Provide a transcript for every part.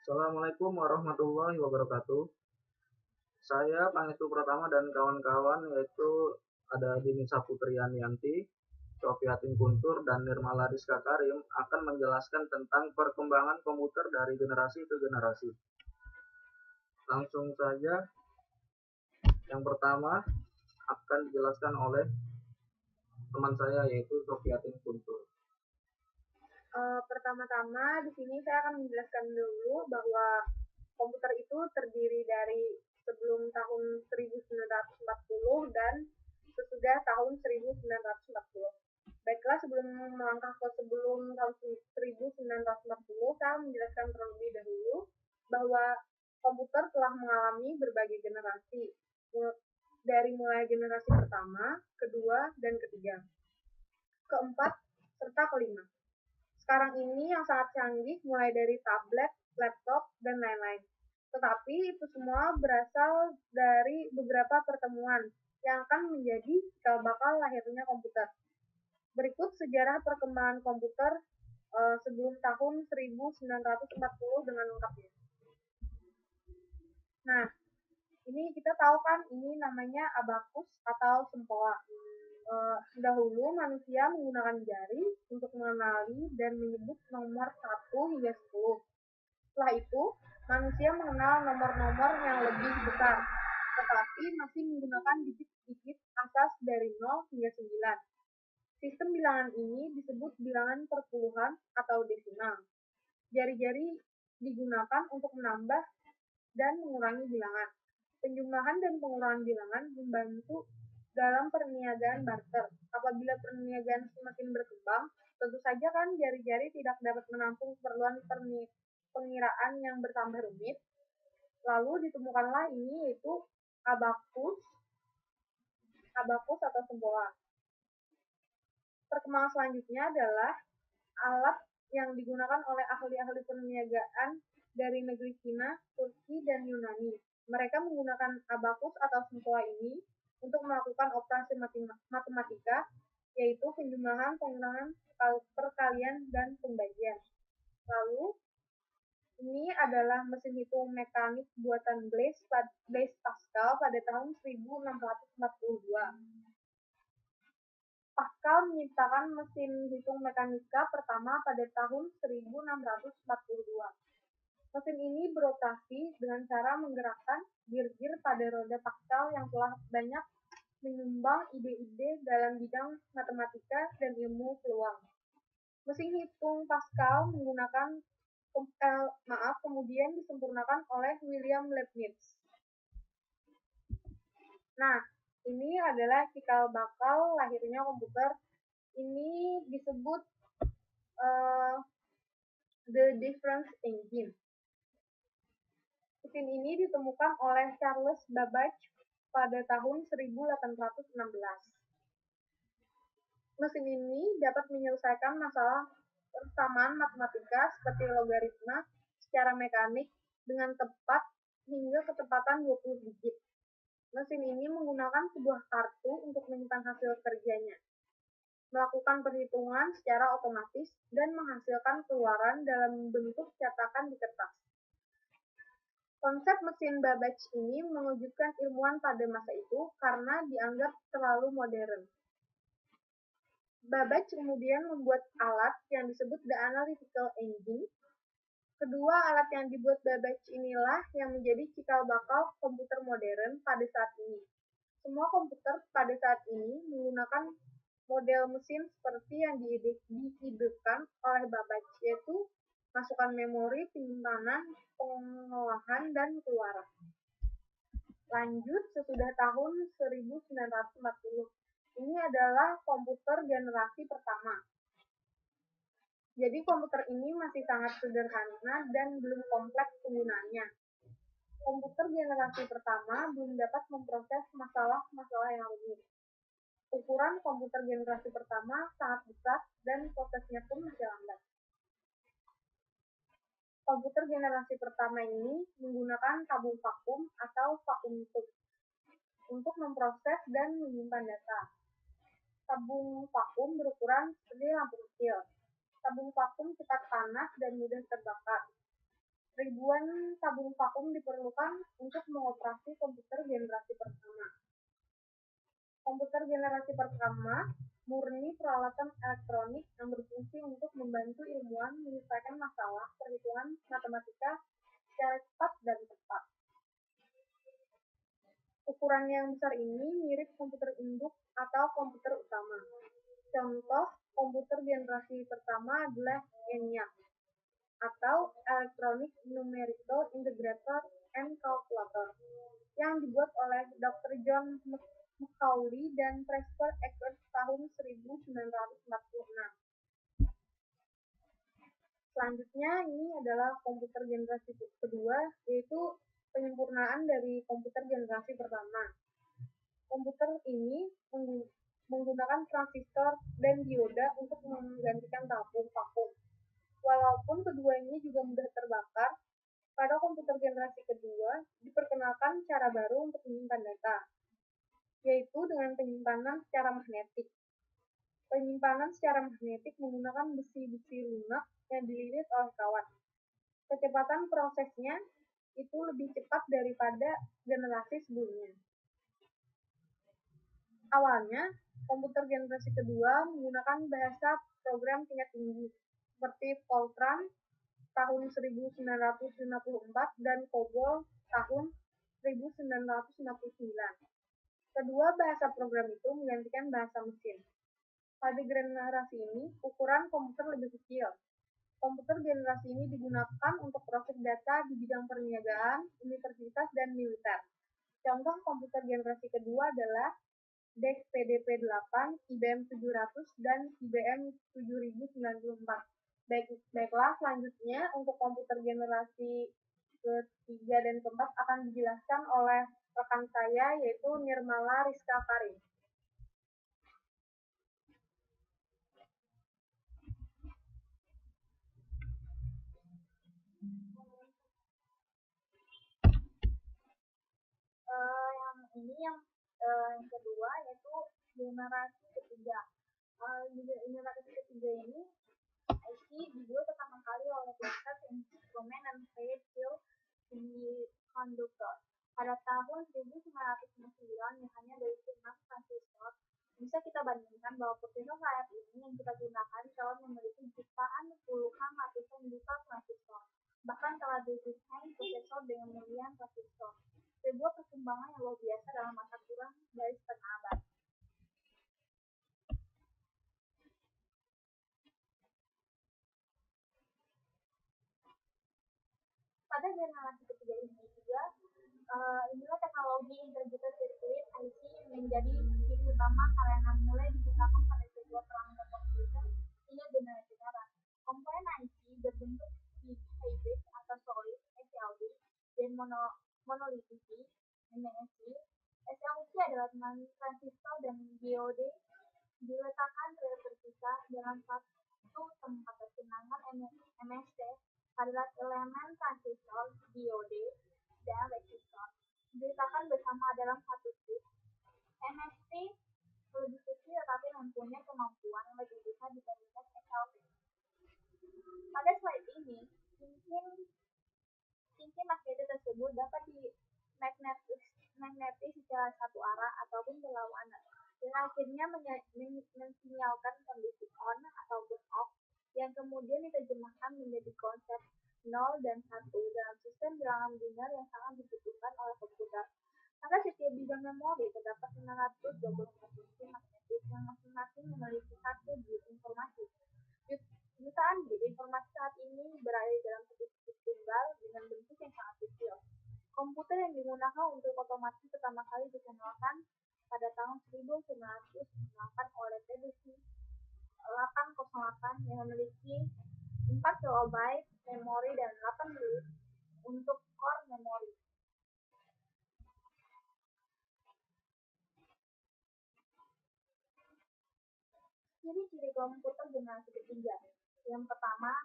Assalamualaikum warahmatullahi wabarakatuh. Saya Pangestu Pratama dan kawan-kawan yaitu ada Dini Saputrianianti, Sofiatin Guntur, dan Nirmala Rizka Karim akan menjelaskan tentang perkembangan komputer dari generasi ke generasi. Langsung saja, yang pertama akan dijelaskan oleh teman saya yaitu Sofiatin Guntur. Pertama-tama di sini saya akan menjelaskan dulu bahwa komputer itu terdiri dari sebelum tahun 1940 dan sesudah tahun 1940. Baiklah, sebelum melangkah ke sebelum tahun 1940, saya menjelaskan terlebih dahulu bahwa komputer telah mengalami berbagai generasi, dari mulai generasi pertama, kedua, dan ketiga, keempat, serta kelima. Sekarang ini yang sangat canggih mulai dari tablet, laptop, dan lain-lain. Tetapi itu semua berasal dari beberapa pertemuan yang akan menjadi cikal bakal lahirnya komputer. Berikut sejarah perkembangan komputer sebelum tahun 1940 dengan lengkapnya. Nah, ini kita tahu kan ini namanya abakus atau sempoa. Dahulu manusia menggunakan jari untuk mengenali dan menyebut nomor 1 hingga 10. Setelah itu, manusia mengenal nomor-nomor yang lebih besar, tetapi masih menggunakan digit-digit asas dari 0 hingga 9. Sistem bilangan ini disebut bilangan perpuluhan atau desimal. Jari-jari digunakan untuk menambah dan mengurangi bilangan. Penjumlahan dan pengurangan bilangan membantu dalam perniagaan barter. Apabila perniagaan semakin berkembang, tentu saja kan jari-jari tidak dapat menampung keperluan pengiraan yang bertambah rumit. Lalu ditemukanlah ini yaitu abakus atau sempoa. Perkembangan selanjutnya adalah alat yang digunakan oleh ahli-ahli perniagaan dari negeri Cina, Turki, dan Yunani. Mereka menggunakan abakus atau sempoa ini untuk melakukan operasi matematika, yaitu penjumlahan, pengurangan, perkalian, dan pembagian. Lalu, ini adalah mesin hitung mekanik buatan Blaise Pascal pada tahun 1642. Pascal menciptakan mesin hitung mekanika pertama pada tahun 1642. Mesin ini beroperasi dengan cara menggerakkan gir-gir pada roda Pascal yang telah banyak menyumbang ide-ide dalam bidang matematika dan ilmu peluang. Mesin hitung Pascal kemudian disempurnakan oleh William Leibniz. Nah, ini adalah cikal bakal lahirnya komputer. Ini disebut the difference engine. Mesin ini ditemukan oleh Charles Babbage pada tahun 1816. Mesin ini dapat menyelesaikan masalah persamaan matematika seperti logaritma secara mekanik dengan tepat hingga kecepatan 20 digit. Mesin ini menggunakan sebuah kartu untuk menyimpan hasil kerjanya, melakukan perhitungan secara otomatis, dan menghasilkan keluaran dalam bentuk cetakan di kertas. Konsep mesin Babbage ini mengejutkan ilmuwan pada masa itu karena dianggap terlalu modern. Babbage kemudian membuat alat yang disebut the analytical engine. Kedua alat yang dibuat Babbage inilah yang menjadi cikal bakal komputer modern pada saat ini. Semua komputer pada saat ini menggunakan model mesin seperti yang diidekan oleh Babbage, yaitu masukkan memori, penyimpanan, pengolahan, dan keluaran. Lanjut sesudah tahun 1940. Ini adalah komputer generasi pertama. Jadi komputer ini masih sangat sederhana dan belum kompleks penggunaannya. Komputer generasi pertama belum dapat memproses masalah-masalah yang rumit. Ukuran komputer generasi pertama sangat besar dan prosesnya pun masih lambat. Komputer generasi pertama ini menggunakan tabung vakum atau vacuum tube untuk memproses dan menyimpan data. Tabung vakum berukuran seperti lampu kecil. Tabung vakum cepat panas dan mudah terbakar. Ribuan tabung vakum diperlukan untuk mengoperasi komputer generasi pertama. Komputer generasi pertama murni peralatan elektronik yang berfungsi untuk membantu ilmuwan menyelesaikan masalah perhitungan matematika secara cepat dan tepat. Ukuran yang besar ini mirip komputer induk atau komputer utama. Contoh komputer generasi pertama adalah ENIAC atau Electronic Numerical Integrator and Calculator yang dibuat oleh Dr. John Macaulay dan Presper Eckert tahun 1946. Selanjutnya ini adalah komputer generasi kedua, yaitu penyempurnaan dari komputer generasi pertama. Komputer ini menggunakan transistor dan dioda untuk menggantikan tabung vakum. Walaupun keduanya juga mudah terbakar, pada komputer generasi kedua diperkenalkan cara baru untuk menyimpan data, yaitu dengan penyimpanan secara magnetik. Penyimpanan secara magnetik menggunakan besi-besi lunak yang dililit oleh kawat. Kecepatan prosesnya itu lebih cepat daripada generasi sebelumnya. Awalnya, komputer generasi kedua menggunakan bahasa program tingkat tinggi seperti Fortran tahun 1954 dan COBOL tahun 1959. Kedua bahasa program itu menggantikan bahasa mesin. Pada generasi ini, ukuran komputer lebih kecil. Komputer generasi ini digunakan untuk proses data di bidang perniagaan, universitas, dan militer. Contoh komputer generasi kedua adalah DEC PDP-8, IBM 700, dan IBM 7094. Baiklah, selanjutnya untuk komputer generasi ketiga dan keempat akan dijelaskan oleh rekan saya, yaitu Nirmala Rizka Karim. Yang kedua yaitu generasi ketiga. Generasi ketiga ini IC dibuat pertama kali oleh Process Instrument and Field Semiconductor pada tahun 1959 yang hanya dari 6 transistor. Bisa kita bandingkan bahwa prosesor saat ini yang kita gunakan telah memiliki jutaan, puluhan, ratusan juta transistor. Bahkan telah didesain prosesor dengan miliaran transistor. Sebuah perkembangan yang luar biasa dalam masa kurang dari setengah abad. Pada generasi ketiga ini juga, inilah teknologi integrated circuit IC menjadi ciri utama karena mulai digunakan pada sebuah perangkat komputer hingga generasi sekarang. Komponen IC berbentuk hybrid atau solid SLD dan monolitik MSC. SLC adalah transistor dan diode diletakkan terpisah dalam satu tempat, sedangkan MSC adalah elemen transistor, diode, dan resistor diletakkan bersama dalam satu chip. MSC lebih kecil tetapi mempunyai kemampuan yang lebih besar dibandingkan SLC. Pada slide ini, cincin magnetik tersebut dapat magnetis secara satu arah ataupun berlawanan, dan akhirnya mensinyalkan kondisi on ataupun off yang kemudian diterjemahkan menjadi konsep 0 dan 1 dalam sistem bilangan biner yang sangat dibutuhkan oleh komputer. Pada setiap bidang memori terdapat 924 cincin magnetis yang masing-masing memiliki satu bit informasi. Jutaan bit informasi saat ini berada dalam satu chip tunggal dengan bentuk yang sangat kecil. Komputer yang digunakan untuk otomatis pertama kali dikenalkan pada tahun 1998 oleh TDC 808 yang memiliki 4 KB memori dan 8 bit untuk core memori. Ciri-ciri komputer generasi ketiga. Yang pertama,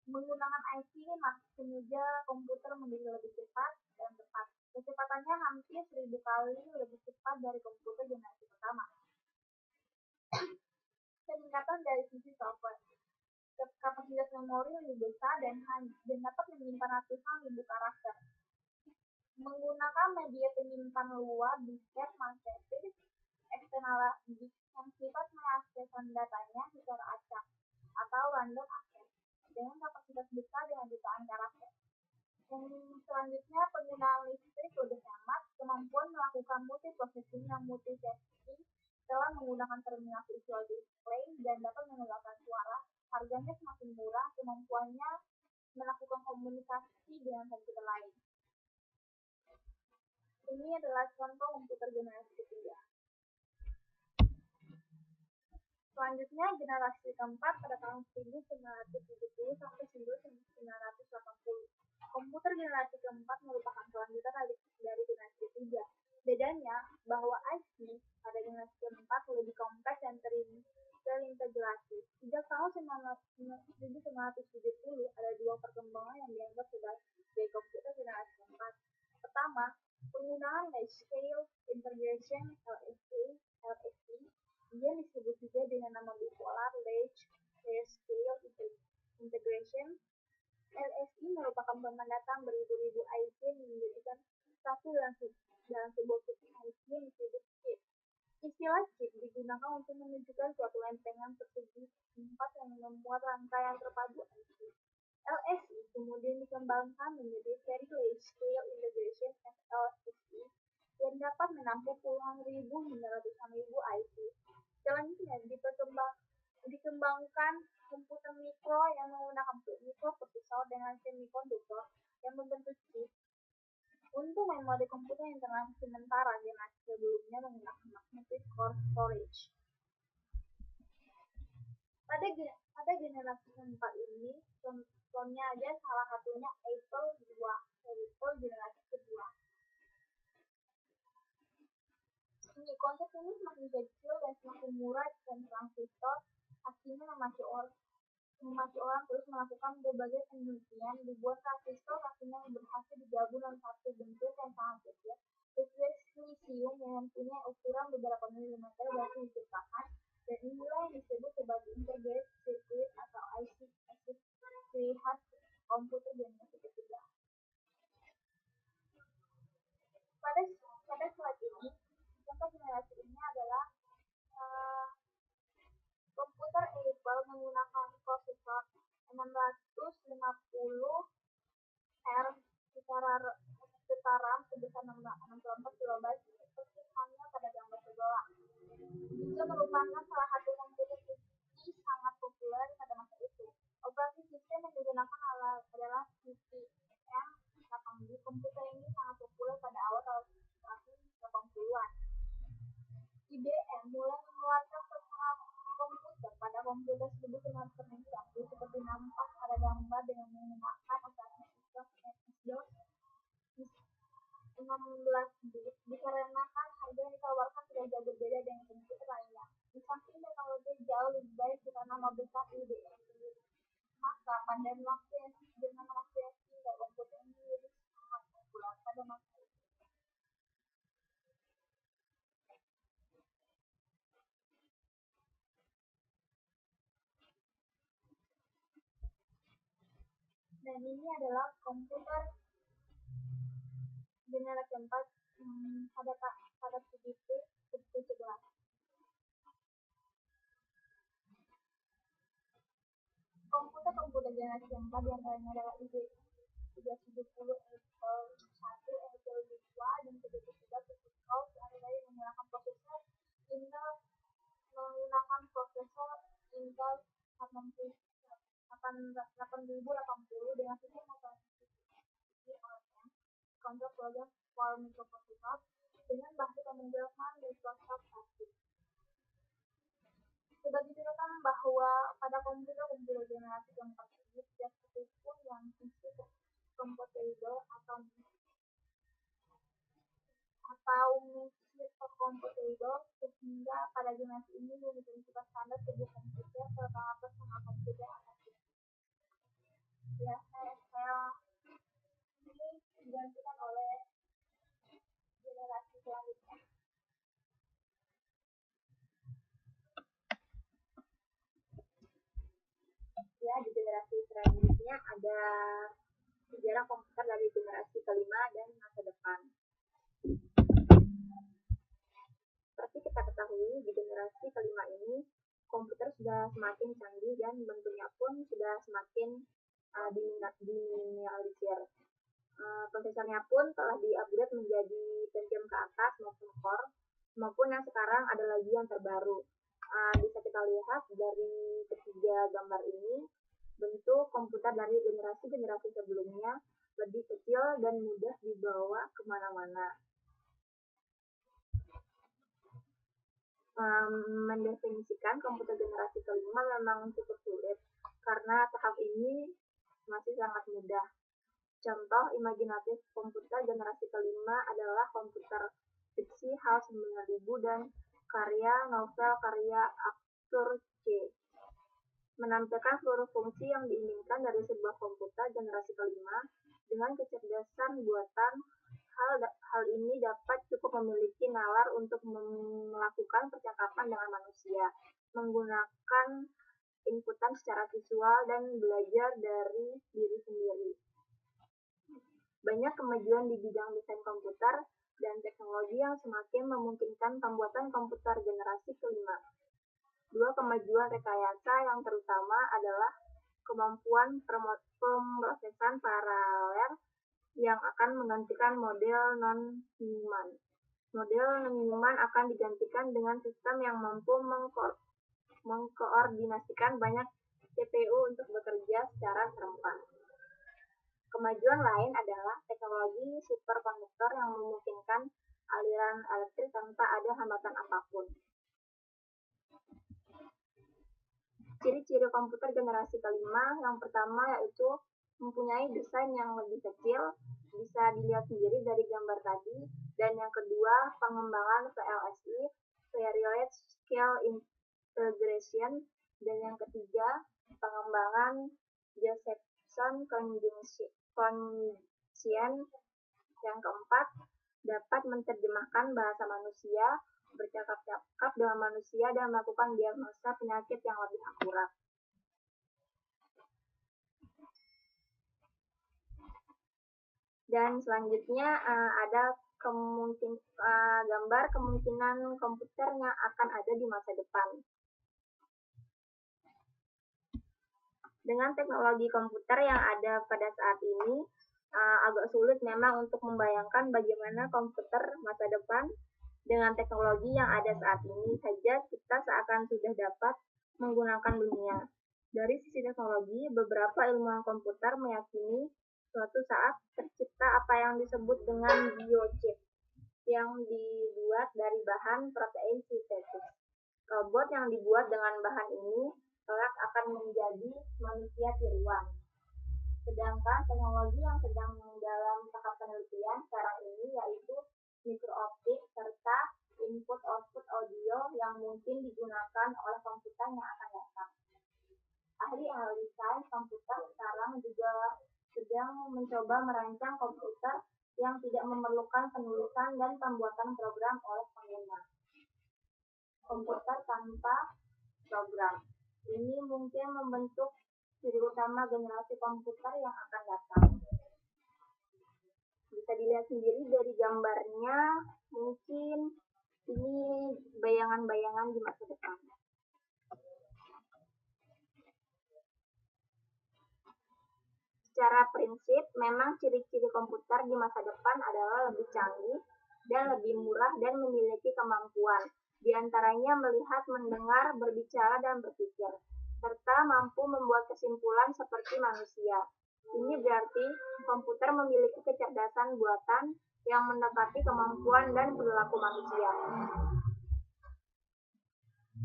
menggunakan IC menuju komputer menjadi lebih cepat dan tepat. Kecepatannya hampir 1000 kali lebih cepat dari komputer generasi pertama. Peningkatan dari sisi software. kapasitas memori lebih besar dan dapat menyimpan ratusan ribu karakter. Menggunakan media penyimpan luar disket magnetis eksternal disk yang sifat mengakseskan datanya secara acak atau random access dengan kapasitas besar dengan jutaan karakter. Yang selanjutnya, penggunaan listrik lebih hemat, kemampuan melakukan multiprocessing dan multitasking telah menggunakan terminal visual display dan dapat menggunakan suara. Harganya semakin murah, kemampuannya melakukan komunikasi dengan komputer lain. Ini adalah contoh komputer generasi ketiga. Selanjutnya, generasi keempat pada tahun 1970 sampai 1980. Komputer generasi keempat merupakan kelanjutan dari generasi ketiga. Bedanya bahwa IC pada generasi keempat lebih kompleks dan terintegrasi. Sejak tahun 1970 ada dua perkembangan yang dianggap sebagai komputer generasi keempat. Pertama, penggunaan large scale integration LSI. Dia disebut juga dengan nama bipolar large scale integration. LSI merupakan pemandaatan beribu-ribu IC yang menjadikan satu dalam sebuah chip IC yang disebut chip. Istilah chip digunakan untuk menunjukkan suatu lempengan persegi tempat yang memuat rangkaian terpadu IC. LSI kemudian dikembangkan menjadi Very Large Scale Integration (VLSI) yang dapat menampung puluhan ribu hingga ratusan ribu IC. Selanjutnya dikembangkan komputer mikro yang menggunakan mikroprosesor dengan semikonduktor yang membentuk chip. Untuk memori komputer internal sementara, generasi sebelumnya menggunakan magnetic core storage. Pada generasi keempat ini, contohnya aja salah satunya Apple generasi kedua. Ini konsep ini semakin kecil dan semakin murah dan transistor akhirnya memacu orang terus melakukan berbagai penelitian. Dibuat transistor akhirnya berhasil digabung dalam satu bentuk yang sangat kecil sesuai silisium yang mempunyai ukuran beberapa milimeter baru diciptakan, dan inilah yang disebut sebagai integrated circuit atau IC, ciri khas komputer generasi ketiga. Pada slide ini, contoh generasi ini adalah komputer Apple menggunakan prosesor 650R serta RAM sebesar 64 KB seperti halnya pada gambar sebelah. Juga merupakan salah satu komputer PC sangat populer pada masa itu. Operasi sistem yang digunakan adalah CPM-8B. Komputer ini sangat populer pada awal tahun 80-an. IBM mulai mengeluarkan personal komputer pada komputer 1991 seperti nampak pada gambar dengan menggunakan operasi sistem MS-DOS 16-bit dikarenakan harga yang ditawarkan tidak jauh berbeda dengan komputer lainnya. Di samping teknologi jauh lebih baik serta nama besar IBM sendiri, maka pada waktu yang singkat komputer ini menjadi sangat populer pada masa itu. Dan ini adalah komputer generasi keempat pada PDP 11. Komputer generasi keempat diantaranya adalah IBM 370, Apple 1, Apple 2, dan 373 Supercloud yang menggunakan prosesor Intel 8080 dengan sistem operasi ORM, kontrol program for microprocessor dengan bahasa pemrograman Microsoft Basic. Sebagai catatan bahwa pada komputer generasi keempat ini tidak satupun yang isi compatible atau mixed compatible, sehingga pada generasi ini belum ditentukan standar sebuah komputer serta personal komputer atasnya. Ya, saya ini digantikan oleh generasi selanjutnya. Ya, generasi selanjutnya ada sejarah komputer dari generasi kelima dan masa depan. Seperti kita ketahui, di generasi kelima ini komputer sudah semakin canggih dan bentuknya pun sudah semakin diminimalisir. Prosesornya pun telah di-upgrade menjadi Pentium ke atas maupun Core, maupun yang sekarang ada lagi yang terbaru. Bisa kita lihat dari ketiga gambar ini, bentuk komputer dari generasi-generasi sebelumnya lebih kecil dan mudah dibawa kemana-mana. Mendefinisikan komputer generasi kelima memang cukup sulit karena tahap ini masih sangat mudah. Contoh imajinatif komputer generasi kelima adalah komputer fiksi HAL 9000 dan novel karya Arthur C. Menampilkan seluruh fungsi yang diinginkan dari sebuah komputer generasi kelima dengan kecerdasan buatan. Hal ini dapat cukup memiliki nalar untuk melakukan percakapan dengan manusia, menggunakan inputan secara visual dan belajar dari diri sendiri. Banyak kemajuan di bidang desain komputer dan teknologi yang semakin memungkinkan pembuatan komputer generasi kelima. Dua kemajuan rekayasa yang terutama adalah kemampuan pemrosesan paralel yang akan menggantikan model non-Neumann. Model Neumann akan digantikan dengan sistem yang mampu mengkoordinasikan banyak CPU untuk bekerja secara serempak. Kemajuan lain adalah teknologi superkonduktor yang memungkinkan aliran elektrik tanpa ada hambatan apapun. Ciri-ciri komputer generasi kelima yang pertama yaitu mempunyai desain yang lebih kecil, bisa dilihat sendiri dari gambar tadi, dan yang kedua pengembangan VLSI, Very Large Scale Integration, dan yang ketiga pengembangan Josephson Conscient, yang keempat dapat menerjemahkan bahasa manusia, bercakap-cakap dengan manusia dan melakukan diagnosa penyakit yang lebih akurat. Dan selanjutnya ada gambar kemungkinan komputer yang akan ada di masa depan. Dengan teknologi komputer yang ada pada saat ini, agak sulit memang untuk membayangkan bagaimana komputer masa depan. Dengan teknologi yang ada saat ini saja, kita seakan sudah dapat menggunakan dunia. Dari sisi teknologi, beberapa ilmuwan komputer meyakini suatu saat tercipta apa yang disebut dengan biochip, yang dibuat dari bahan protein sintetis. Robot yang dibuat dengan bahan ini kelak akan menjadi manusia tiruan. Sedangkan teknologi yang sedang dalam tahap penelitian sekarang ini yaitu mikrooptik serta input-output audio yang mungkin digunakan oleh komputer yang akan datang. Ahli-ahli sains komputer sekarang juga sedang mencoba merancang komputer yang tidak memerlukan penulisan dan pembuatan program oleh pengguna. Komputer tanpa program. Ini mungkin membentuk ciri utama generasi komputer yang akan datang. Bisa dilihat sendiri dari gambarnya, mungkin ini bayangan-bayangan di masa depan. Secara prinsip, memang ciri-ciri komputer di masa depan adalah lebih canggih dan lebih murah dan memiliki kemampuan, di antaranya melihat, mendengar, berbicara, dan berpikir, serta mampu membuat kesimpulan seperti manusia. Ini berarti komputer memiliki kecerdasan buatan yang mendapati kemampuan dan perilaku manusia.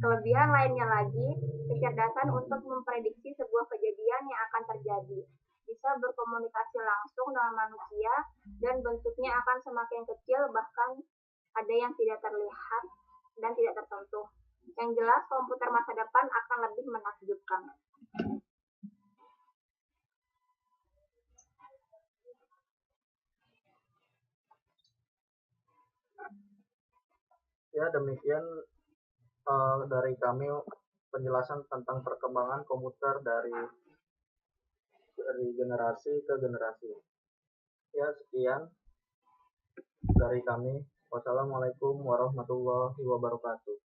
Kelebihan lainnya lagi, kecerdasan untuk memprediksi sebuah kejadian yang akan terjadi, bisa berkomunikasi langsung dengan manusia, dan bentuknya akan semakin kecil, bahkan ada yang tidak terlihat dan tidak tersentuh. Yang jelas, komputer masa depan akan lebih menakjubkan. Ya, demikian dari kami penjelasan tentang perkembangan komputer dari dari generasi ke generasi. Ya, sekian dari kami. Wassalamualaikum warahmatullahi wabarakatuh.